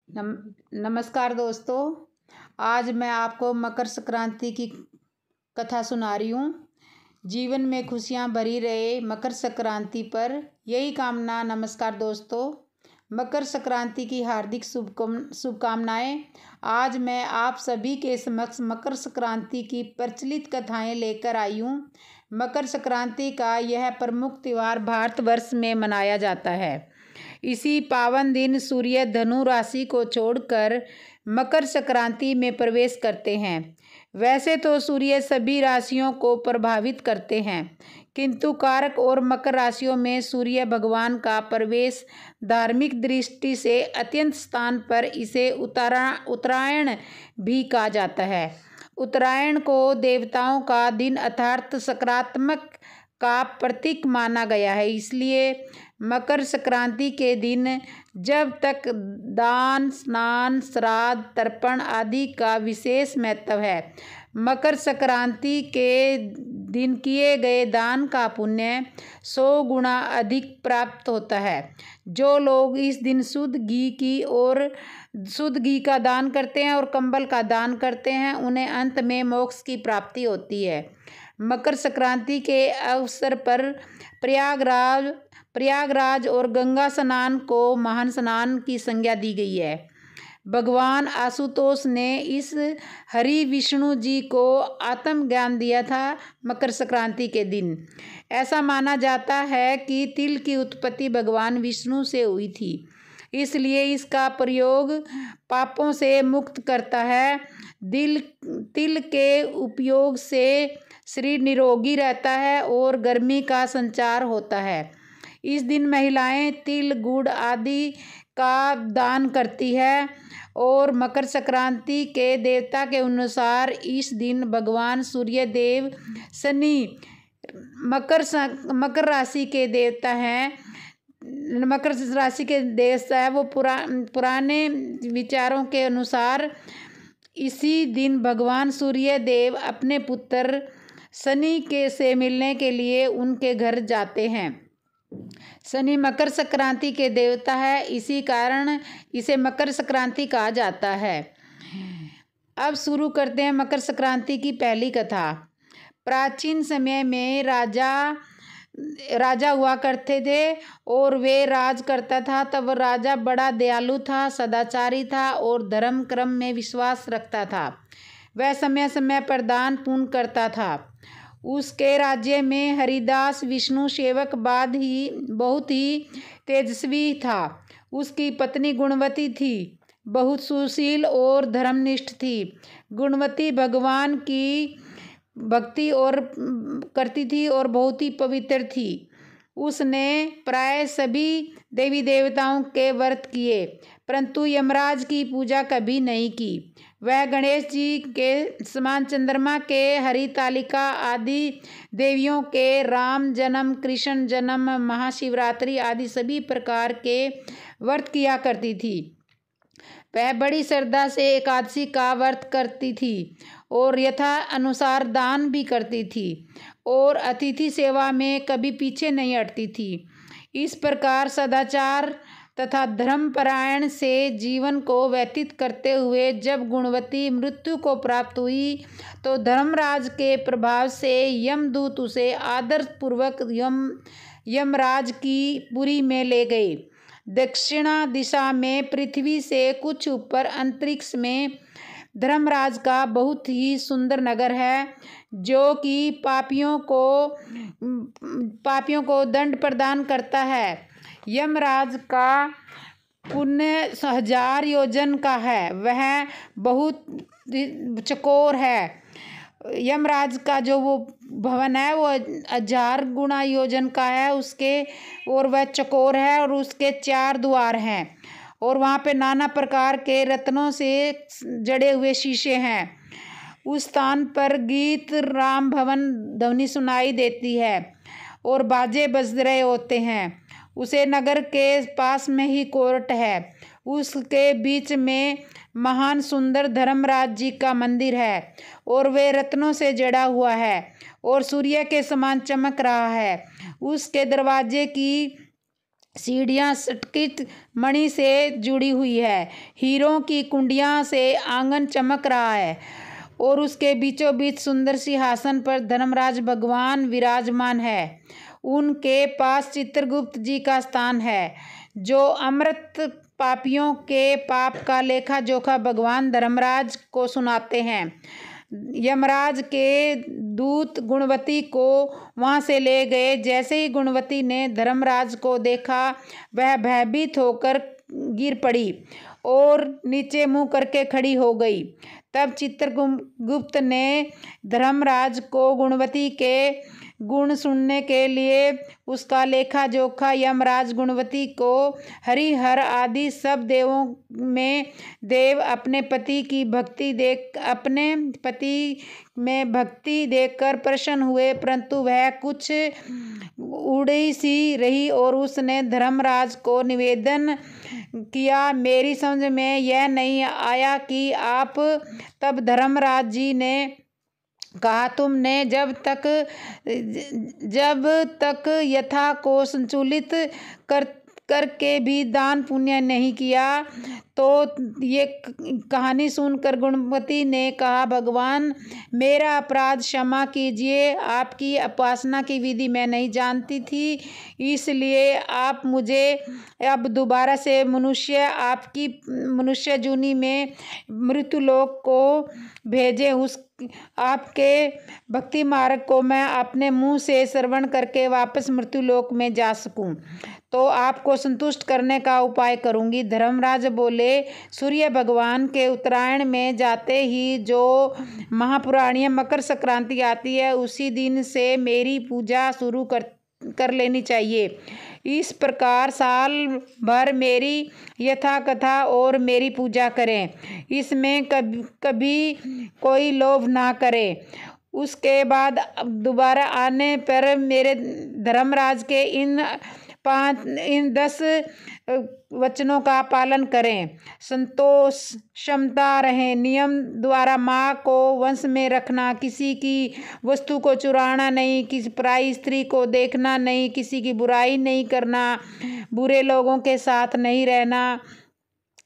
नमस्कार दोस्तों। आज मैं आपको मकर संक्रांति की कथा सुना रही हूँ। जीवन में खुशियाँ भरी रहे मकर संक्रांति पर यही कामना। नमस्कार दोस्तों, मकर संक्रांति की हार्दिक शुभकामनाएं। आज मैं आप सभी के समक्ष मकर संक्रांति की प्रचलित कथाएं लेकर आई हूँ। मकर संक्रांति का यह प्रमुख त्यौहार भारतवर्ष में मनाया जाता है। इसी पावन दिन सूर्य धनु राशि को छोड़कर मकर संक्रांति में प्रवेश करते हैं। वैसे तो सूर्य सभी राशियों को प्रभावित करते हैं, किंतु कारक और मकर राशियों में सूर्य भगवान का प्रवेश धार्मिक दृष्टि से अत्यंत स्थान पर इसे उत्तरायण भी कहा जाता है। उत्तरायण को देवताओं का दिन अर्थात सकारात्मक का प्रतीक माना गया है। इसलिए मकर संक्रांति के दिन जब तक दान, स्नान, श्राद्ध, तर्पण आदि का विशेष महत्व है। मकर संक्रांति के दिन किए गए दान का पुण्य 100 गुना अधिक प्राप्त होता है। जो लोग इस दिन शुद्ध घी का दान करते हैं और कंबल का दान करते हैं, उन्हें अंत में मोक्ष की प्राप्ति होती है। मकर संक्रांति के अवसर पर प्रयागराज और गंगा स्नान को महान स्नान की संज्ञा दी गई है। भगवान आशुतोष ने इस हरि विष्णु जी को आत्म ज्ञान दिया था मकर संक्रांति के दिन। ऐसा माना जाता है कि तिल की उत्पत्ति भगवान विष्णु से हुई थी, इसलिए इसका प्रयोग पापों से मुक्त करता है। तिल के उपयोग से शरीर निरोगी रहता है और गर्मी का संचार होता है। इस दिन महिलाएं तिल, गुड़ आदि का दान करती है और मकर संक्रांति के देवता के अनुसार इस दिन भगवान सूर्य देव शनि मकर राशि के देवता हैं। मकर राशि के देवता है वो पुराने विचारों के अनुसार इसी दिन भगवान सूर्य देव अपने पुत्र शनि से मिलने के लिए उनके घर जाते हैं। शनि मकर संक्रांति के देवता है, इसी कारण इसे मकर संक्रांति कहा जाता है। अब शुरू करते हैं मकर संक्रांति की पहली कथा। प्राचीन समय में राजा हुआ करते थे और वे राज करता था। तब राजा बड़ा दयालु था, सदाचारी था और धर्म क्रम में विश्वास रखता था। वह समय समय पर दान पुण्य करता था। उसके राज्य में हरिदास विष्णु सेवक बहुत ही तेजस्वी था। उसकी पत्नी गुणवती थी, बहुत सुशील और धर्मनिष्ठ थी। गुणवती भगवान की भक्ति और करती थी और बहुत ही पवित्र थी। उसने प्राय सभी देवी देवताओं के व्रत किए, परंतु यमराज की पूजा कभी नहीं की। वह गणेश जी के समान, चंद्रमा के, हरितालिका आदि देवियों के, राम जन्म, कृष्ण जन्म, महाशिवरात्रि आदि सभी प्रकार के व्रत किया करती थी। वह बड़ी श्रद्धा से एकादशी का व्रत करती थी और यथा अनुसार दान भी करती थी और अतिथि सेवा में कभी पीछे नहीं हटती थी। इस प्रकार सदाचार तथा धर्मपरायण से जीवन को व्यतीत करते हुए जब गुणवती मृत्यु को प्राप्त हुई, तो धर्मराज के प्रभाव से यमदूत उसे आदरपूर्वक यमराज की पुरी में ले गए। दक्षिणा दिशा में पृथ्वी से कुछ ऊपर अंतरिक्ष में धर्मराज का बहुत ही सुंदर नगर है, जो कि पापियों को दंड प्रदान करता है। यमराज का पुण्य 1000 योजन का है, वह बहुत चकोर है। यमराज का जो वो भवन है वो 1000 गुना योजन का है उसके, और वह चकोर है और उसके 4 द्वार हैं और वहाँ पे नाना प्रकार के रत्नों से जड़े हुए शीशे हैं। उस स्थान पर गीत राम भवन ध्वनि सुनाई देती है और बाजे बज रहे होते हैं। उसे नगर के पास में ही कोर्ट है। उसके बीच में महान सुंदर धर्मराज जी का मंदिर है और वे रत्नों से जड़ा हुआ है और सूर्य के समान चमक रहा है। उसके दरवाजे की सीढ़ियाँ सटकित मणि से जुड़ी हुई है। हीरों की कुंडियाँ से आंगन चमक रहा है और उसके बीचों बीच सुंदर सिंहासन पर धर्मराज भगवान विराजमान है। उनके पास चित्रगुप्त जी का स्थान है, जो अमृत पापियों के पाप का लेखा जोखा भगवान धर्मराज को सुनाते हैं। यमराज के दूत गुणवती को वहां से ले गए। जैसे ही गुणवती ने धर्मराज को देखा, वह भयभीत होकर गिर पड़ी और नीचे मुंह करके खड़ी हो गई। तब चित्रगुप्त ने धर्मराज को गुणवती के गुण सुनने के लिए उसका लेखा जोखा यमराज गुणवती को हरिहर आदि सब देवों में देव अपने पति में भक्ति देखकर प्रसन्न हुए, परंतु वह कुछ उड़ी सी रही और उसने धर्मराज को निवेदन किया, मेरी समझ में यह नहीं आया कि आप। तब धर्मराज जी ने कहा, तुमने जब तक यथा को संचुलित करके भी दान पुण्य नहीं किया। तो ये कहानी सुनकर गुणवती ने कहा, भगवान मेरा अपराध क्षमा कीजिए, आपकी उपासना की विधि मैं नहीं जानती थी, इसलिए आप मुझे अब दोबारा से आपकी मनुष्य जूनी में मृत्युलोक को भेजें। आपके भक्ति मार्ग को मैं अपने मुंह से श्रवण करके वापस मृत्युलोक में जा सकूं, तो आपको संतुष्ट करने का उपाय करूंगी। धर्मराज बोले, सूर्य भगवान के उत्तरायण में जाते ही जो महापुराणीय मकर संक्रांति आती है, उसी दिन से मेरी पूजा शुरू कर लेनी चाहिए। इस प्रकार साल भर मेरी यथा कथा और मेरी पूजा करें, इसमें कभी कोई लोभ ना करें। उसके बाद दोबारा आने पर मेरे धर्मराज के इन 10 वचनों का पालन करें। संतोष, क्षमता रहें, नियम द्वारा माँ को वंश में रखना, किसी की वस्तु को चुराना नहीं, किसी पराई स्त्री को देखना नहीं, किसी की बुराई नहीं करना, बुरे लोगों के साथ नहीं रहना।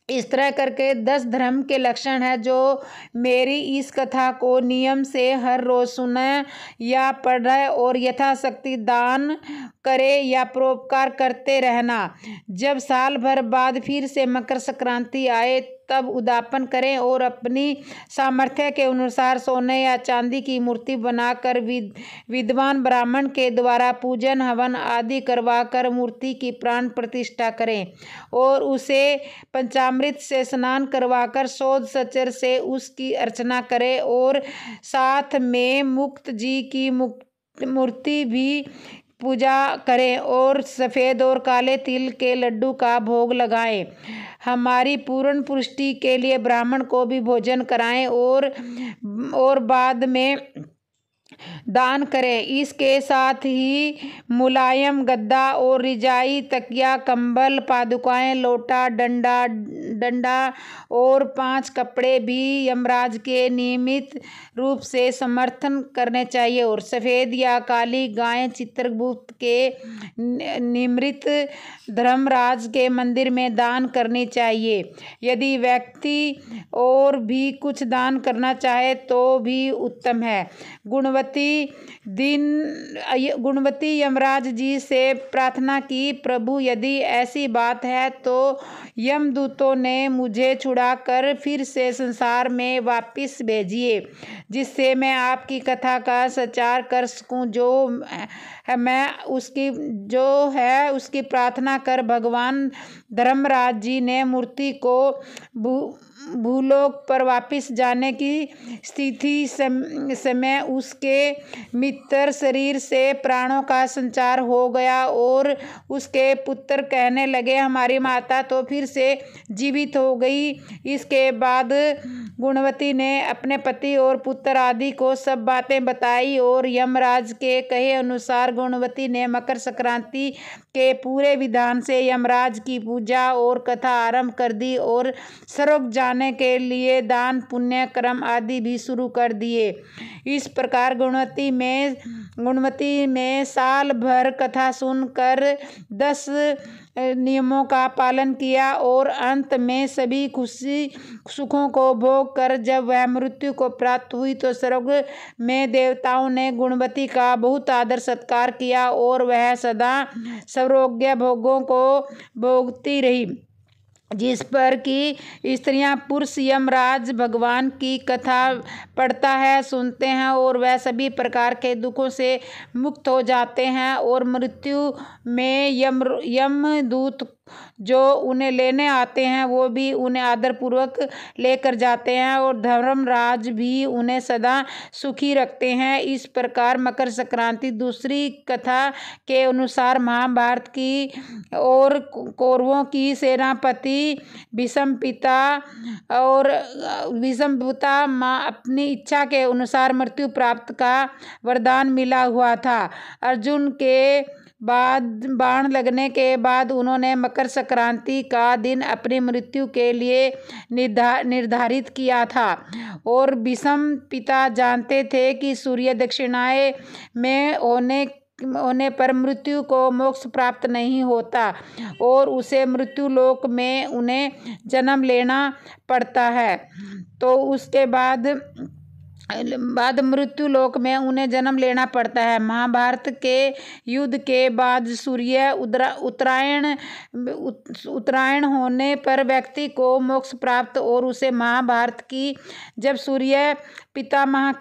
इस तरह करके 10 धर्म के लक्षण है जो मेरी इस कथा को नियम से हर रोज सुने या पढ़े और यथाशक्ति दान करे या परोपकार करते रहना। जब साल भर बाद फिर से मकर संक्रांति आए तब उद्यापन करें और अपनी सामर्थ्य के अनुसार सोने या चांदी की मूर्ति बनाकर विद्वान ब्राह्मण के द्वारा पूजन हवन आदि करवाकर मूर्ति की प्राण प्रतिष्ठा करें और उसे पंचामृत से स्नान करवाकर शोध सचर से उसकी अर्चना करें और साथ में मुक्त जी की मूर्ति भी पूजा करें और सफ़ेद और काले तिल के लड्डू का भोग लगाएं। हमारी पूर्ण पुष्टि के लिए ब्राह्मण को भी भोजन कराएं और बाद में दान करें। इसके साथ ही मुलायम गद्दा और रिजाई, तकिया, कंबल, पादुकाएं, लोटा, डंडा और 5 कपड़े भी यमराज के नियमित रूप से समर्थन करने चाहिए और सफ़ेद या काली गायें चित्रगुप्त के निमृत धर्मराज के मंदिर में दान करनी चाहिए। यदि व्यक्ति और भी कुछ दान करना चाहे तो भी उत्तम है। गुणवती यमराज जी से प्रार्थना की, प्रभु यदि ऐसी बात है तो यमदूतों ने मुझे छुड़ाकर फिर से संसार में वापस भेजिए, जिससे मैं आपकी कथा का प्रचार कर सकूं। उसकी प्रार्थना कर भगवान धर्मराज जी ने मूर्ति को भूलोक पर वापस जाने की स्थिति समय उसके मित्र शरीर से प्राणों का संचार हो गया और उसके पुत्र कहने लगे, हमारी माता तो फिर से जीवित हो गई। इसके बाद गुणवती ने अपने पति और पुत्र आदि को सब बातें बताई और यमराज के कहे अनुसार गुणवती ने मकर संक्रांति के पूरे विधान से यमराज की पूजा और कथा आरंभ कर दी और स्वर्ग जाने के लिए दान पुण्य कर्म आदि भी शुरू कर दिए। इस प्रकार गुणवती में साल भर कथा सुनकर 10 नियमों का पालन किया और अंत में सभी खुशी सुखों को भोग कर जब वह मृत्यु को प्राप्त हुई तो स्वर्ग में देवताओं ने गुणवती का बहुत आदर सत्कार किया और वह सदा सर्वोग्य भोगों को भोगती रही। जिस पर कि स्त्रियां पुरुष यमराज भगवान की कथा पढ़ता है, सुनते हैं और वह सभी प्रकार के दुखों से मुक्त हो जाते हैं और मृत्यु में यमदूत जो उन्हें लेने आते हैं वो भी उन्हें आदरपूर्वक लेकर जाते हैं और धर्मराज भी उन्हें सदा सुखी रखते हैं। इस प्रकार मकर संक्रांति दूसरी कथा के अनुसार महाभारत की और कौरवों की सेनापति भीष्म पिता माँ अपनी इच्छा के अनुसार मृत्यु प्राप्त का वरदान मिला हुआ था। अर्जुन के बाद बाण लगने के बाद उन्होंने मकर संक्रांति का दिन अपनी मृत्यु के लिए निर्धारित किया था और भीष्म पिता जानते थे कि सूर्य दक्षिणाएं में होने पर मृत्यु को मोक्ष प्राप्त नहीं होता और उसे मृत्यु लोक में उन्हें जन्म लेना पड़ता है। तो उसके बाद मृत्यु लोक में उन्हें जन्म लेना पड़ता है। महाभारत के युद्ध के बाद सूर्य उत्तरायण होने पर व्यक्ति को मोक्ष प्राप्त और उसे महाभारत की जब पितामह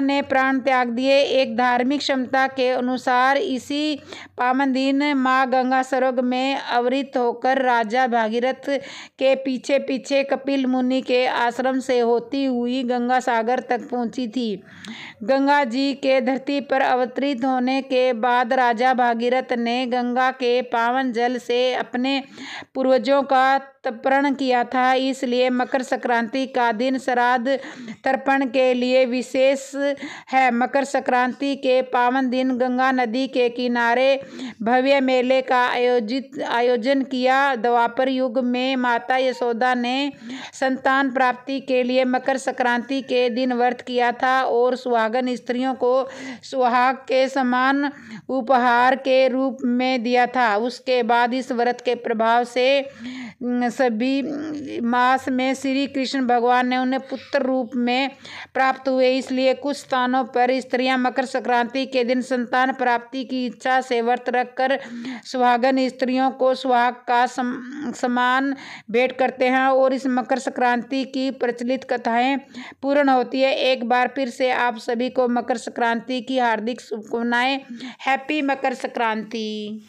ने प्राण त्याग दिए। एक धार्मिक क्षमता के अनुसार इसी पावन दिन माँ गंगा स्वर्ग में अवतरित होकर राजा भागीरथ के पीछे पीछे कपिल मुनि के आश्रम से होती हुई गंगा सागर तक पहुंची थी। गंगा जी के धरती पर अवतरित होने के बाद राजा भागीरथ ने गंगा के पावन जल से अपने पूर्वजों का तर्पण किया था। इसलिए मकर संक्रांति का दिन श्राद्ध तर्पण के लिए विशेष है। मकर संक्रांति के पावन दिन गंगा नदी के किनारे भव्य मेले का आयोजन किया। द्वापर युग में माता यशोदा ने संतान प्राप्ति के लिए मकर संक्रांति के दिन व्रत किया था और सुहागन स्त्रियों को सुहाग के समान उपहार के रूप में दिया था। उसके बाद इस व्रत के प्रभाव से सभी मास में श्री कृष्ण भगवान ने उन्हें पुत्र रूप में प्राप्त हुए। इसलिए कुछ स्थानों पर स्त्रियां मकर संक्रांति के दिन संतान प्राप्ति की इच्छा से व्रत रखकर सुहागन स्त्रियों को सुहाग का समान भेंट करते हैं और इस मकर संक्रांति की प्रचलित कथाएं पूर्ण होती है। एक बार फिर से आप सभी को मकर संक्रांति की हार्दिक शुभकामनाएं। हैप्पी मकर संक्रांति।